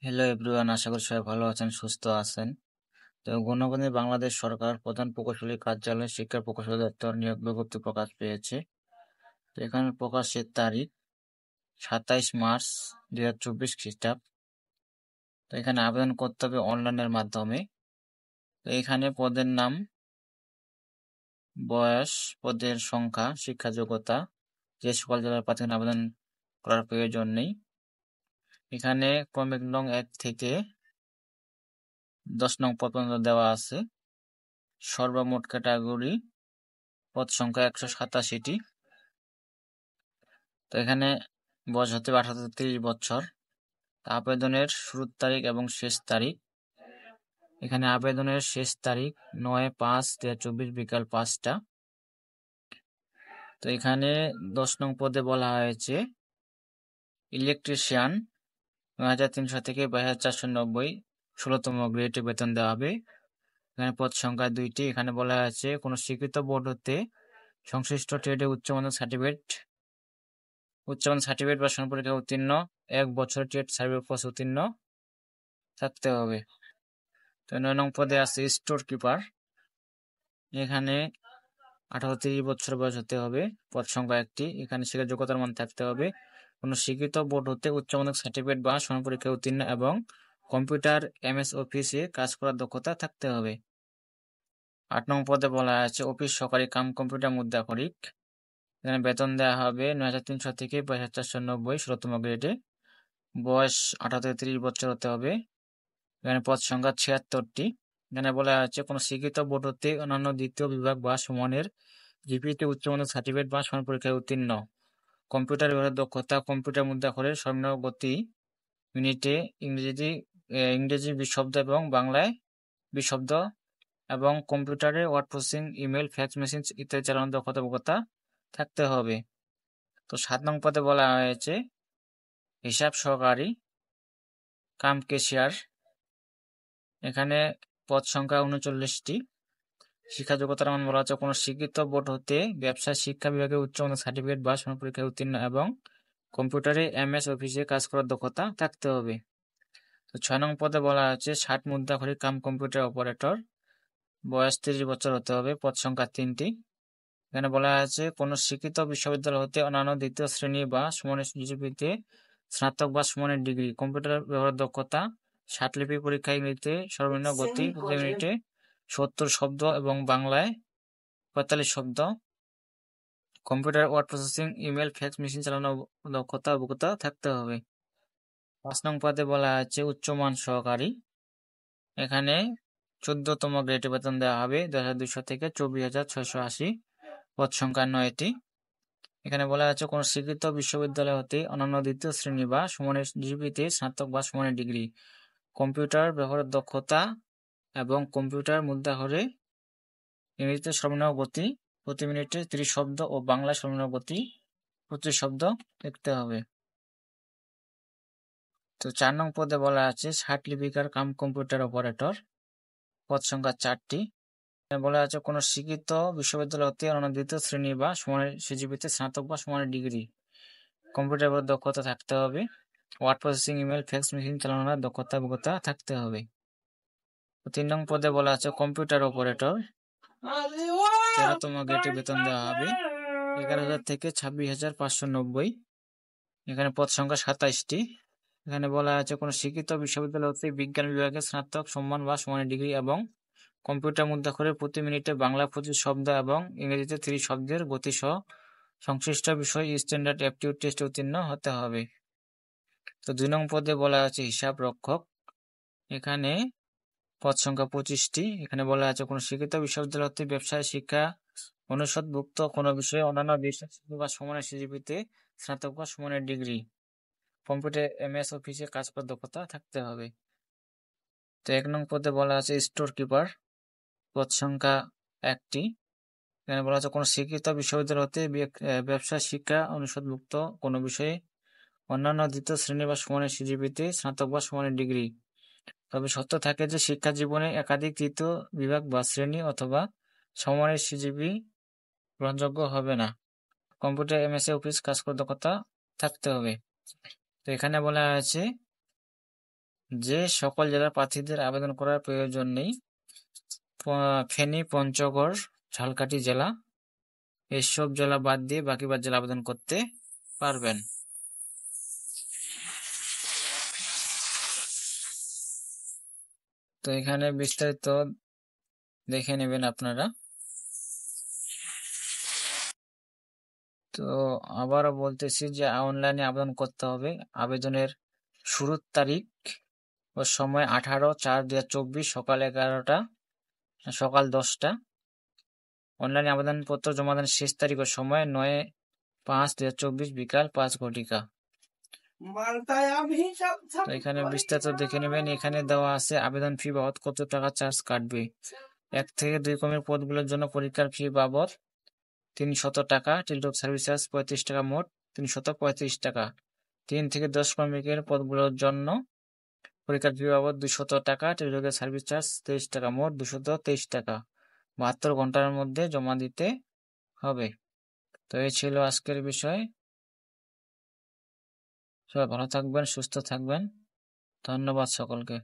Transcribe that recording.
Hello everyone, আশা করি সবাই ভালো আছেন, সুস্থ আছেন। তো গণপ্রজাতন্ত্রী বাংলাদেশ সরকার প্রধান প্রকৌশলী কার্যালয়ে শিক্ষা প্রকৌশলী দপ্তর নিয়োগ বিজ্ঞপ্তি প্রকাশ পেয়েছে। তো এখানে প্রকাশের তারিখ 27 মার্চ 2024 খ্রিস্টাব্দ। তো এখানে আবেদন করতে হবে অনলাইনের মাধ্যমে। তো এখানে পদের নাম, বয়স, পদের সংখ্যা, শিক্ষা যোগ্যতা, যে সকল জেলার প্রার্থীগণ আবেদন করার প্রয়োজন নেই। এখানে ক্রমিক নং 1 থেকে 10 নং পদ পর্যন্ত দেওয়া আছে। সর্বমোট ক্যাটাগরি পদ সংখ্যা 187টি। তো এখানে বয়স হতে 18 থেকে 30 বছর। আবেদনের শুরুর তারিখ এবং শেষ তারিখ, এখানে আবেদনের শেষ তারিখ 9/5/2024 বিকাল 5টা। তো এখানে 10 নং পদে বলা হয়েছে ইলেকট্রিশিয়ান 9,300 থেকে 22,490, 16তম গ্রেডে বেতন দেওয়া হবে। এখানে পদ সংখ্যা 2টি। এখানে বলা হয়েছে কোন স্বীকৃত বোর্ড হতে সংশ্লিষ্ট ট্রেডে উচ্চমানের সার্টিফিকেট বা সমপরীক্ষা উত্তীর্ণ, 1 বছর ট্রেড সার্ভিস কোর্স উত্তীর্ণ থাকতে হবে। তো 9 নং পদে আছে স্টোর কিপার। এখানে 18-30 বছর বয়স হতে হবে। পদ সংখ্যা 1টি। এখানে শিক্ষা যোগ্যতার মান থাকতে হবে কোন স্বীকৃত বোর্ড হতে উচ্চমাধ্যমিক সার্টিফিকেট বা সমপরীক্ষা উত্তীর্ণ এবং কম্পিউটার MS অফিসে কাজ করার দক্ষতা থাকতে হবে। 8 নং পদে বলা আছে অফিস সহকারী কাম কম্পিউটার মুদ্রাক্ষরিক। এখানে বেতন দেওয়া হবে 9,300 থেকে 22,490, 16তম গ্রেডে। বয়স 18 থেকে 30 বছর হতে হবে। এখানে পদ সংখ্যা 76টি। এখানে বলা আছে কোন স্বীকৃত বোর্ড হতে অন্যান্য দ্বিতীয় বিভাগ বা সমানের জিপিএতে উচ্চমানের সার্টিফিকেট বা সমান পরীক্ষায় উত্তীর্ণ, কম্পিউটার ব্যবহারের দক্ষতা, কম্পিউটার মুদ্রাক্ষরের সর্বনিম্ন গতি মিনিটে ইংরেজি 20 শব্দ এবং বাংলায় 20 শব্দ, এবং কম্পিউটারে word processing, email, fax machine ইত্যাদি চালানোর দক্ষতা থাকতে হবে। তো 7 নং পদে বলা হয়েছে হিসাব সহকারী কাম ক্যাশিয়ার। এখানে পদ সংখ্যা 39টি। শিক্ষা যোগ্যতার মান বলা হচ্ছে কোন স্বীকৃত বোর্ড হতে ব্যবসায় শিক্ষা বিভাগে উচ্চমানের সার্টিফিকেট বা সমান পরীক্ষায় উত্তীর্ণ এবং কম্পিউটারে MS অফিসে কাজ করার দক্ষতা থাকতে হবে। তো 6 নং পদে বলা হচ্ছে 60 মুদ্রাক্ষরিক কাম কম্পিউটার অপারেটর। বয়স 30 বছর হতে হবে। পদ সংখ্যা 3টি। এখানে বলা আছে কোন স্বীকৃত বিশ্ববিদ্যালয় হতে অন্যান্য দ্বিতীয় শ্রেণী বা সমানের জিপিএতে স্নাতক বা সমানের ডিগ্রি, কম্পিউটার ব্যবহারের দক্ষতা, 60 লিপি পরীক্ষা, ইংরেজিতে সর্বনিম্ন গতি প্রতি মিনিটে 70 শব্দ এবং বাংলায় 45 শব্দ, computer word processing, email, fax machine চালানোর অভিজ্ঞতা থাকতে হবে। 5 নং পদে বলা আছে উচ্চমান সহকারী। এখানে 14তম গ্রেডে বেতন দেওয়া হবে 10,200 থেকে 24,680, পদ সংখ্যা 9টি। এখানে বলা আছে কোন স্বীকৃত বিশ্ববিদ্যালয় হতে অন্যান্য দ্বিতীয় শ্রেণী বা সমানের জিপিএতে স্নাতক বা সমানের ডিগ্রি, কম্পিউটার ব্যবহারের দক্ষতা এবং কম্পিউটার মুদ্রাক্ষরে ইংরেজিতে সর্বনিম্ন গতি প্রতি মিনিটে 30 শব্দ ও বাংলায় সর্বনিম্ন গতি 25 শব্দ লিখতে হবে। তো 4 নং পদে বলা আছে 60 লিপিকার কাম কম্পিউটার অপারেটর। পদ সংখ্যা 4টি। বলা আছে কোন স্বীকৃত বিশ্ববিদ্যালয় হতে অন্যান্য দ্বিতীয় শ্রেণী বা সমানের সিজিপিতে স্নাতক বা সমানের ডিগ্রি, কম্পিউটার দক্ষতা থাকতে হবে। Word processing, email, fax machine চালানোর অভিজ্ঞতা থাকতে হবে। 3 নং পদে বলা আছে কম্পিউটার অপারেটর। 13তম গ্রেডে বেতন দেওয়া হবে 11,000 থেকে 26,590। এখানে পদ সংখ্যা 27টি। এখানে বলা আছে কোন স্বীকৃত বিশ্ববিদ্যালয় হতে বিজ্ঞান বিভাগে স্নাতক সম্মান বা সমানের ডিগ্রি এবং কম্পিউটার মুদ্রাক্ষরে প্রতি মিনিটে বাংলা 25 শব্দ এবং ইংরেজিতে 30 শব্দের গতিসহ সংশ্লিষ্ট বিষয় স্ট্যান্ডার্ড অ্যাপটিটিউড টেস্টে উত্তীর্ণ হতে হবে। তো 2 নং পদে বলা আছে হিসাব রক্ষক। এখানে পদ সংখ্যা 25টি। এখানে বলা আছে কোন স্বীকৃত বিশ্ববিদ্যালয় হতে ব্যবসায় শিক্ষা অনুষদভুক্ত কোন বিষয়ে অন্যান্য বিষয় বা সমানের সিজিপিতে স্নাতক বা সমানের ডিগ্রি, কম্পিউটার MS অফিসে কাজ করার দক্ষতা থাকতে হবে। তো 1 নং পদে বলা আছে স্টোর কিপার। পদ সংখ্যা 1টি। এখানে বলা আছে কোন স্বীকৃত বিশ্ববিদ্যালয় হতে ব্যবসা শিক্ষা অনুষদভুক্ত কোন বিষয়ে অন্যান্য দ্বিতীয় শ্রেণী বা সমানের সিজিপিতে স্নাতক বা সমানের ডিগ্রি, তবে সত্য থাকে যে শিক্ষা জীবনে একাধিক তৃতীয় বিভাগ বা শ্রেণী অথবা সমানের সিজিপি গ্রহণযোগ্য হবে না। কম্পিউটার MS অফিস কাজ করার দক্ষতা থাকতে হবে। তো এখানে বলা আছে যে সকল জেলার প্রার্থীদের আবেদন করার প্রয়োজন নেই, ফেনী, পঞ্চগড়, ঝালকাঠি জেলা, এসব জেলা বাদ দিয়ে বাকি জেলা আবেদন করতে পারবেন। তো এখানে বিস্তারিত দেখে নেবেন আপনারা। তো আবারও বলতেছি যে অনলাইনে আবেদন করতে হবে। আবেদনের শুরুর তারিখ ও সময় 18/4/2024 সকাল 10টা। অনলাইনে আবেদনপত্র জমা দেওয়ার শেষ তারিখ ও সময় 9/5/2024 বিকাল 5 ঘটিকা। তো এখানে বিস্তারিত দেখে নেবেন। এখানে দেওয়া আছে আবেদন ফি বাবদ কত টাকা চার্জ কাটবে। 1 থেকে 2 ক্রমের পদগুলোর জন্য পরীক্ষার ফি বাবদ 300 টাকা, টেলিটক সার্ভিস চার্জ 35 টাকা, মোট 335 টাকা। 3 থেকে 10 ক্রমিকের পদগুলোর জন্য পরীক্ষার ফি বাবদ 200 টাকা, টেলিটকের সার্ভিস চার্জ 23 টাকা, মোট 223 টাকা। 72 ঘন্টার মধ্যে জমা দিতে হবে। তো এই ছিল আজকের বিষয়। সবাই ভালো থাকবেন, সুস্থ থাকবেন। ধন্যবাদ সকলকে।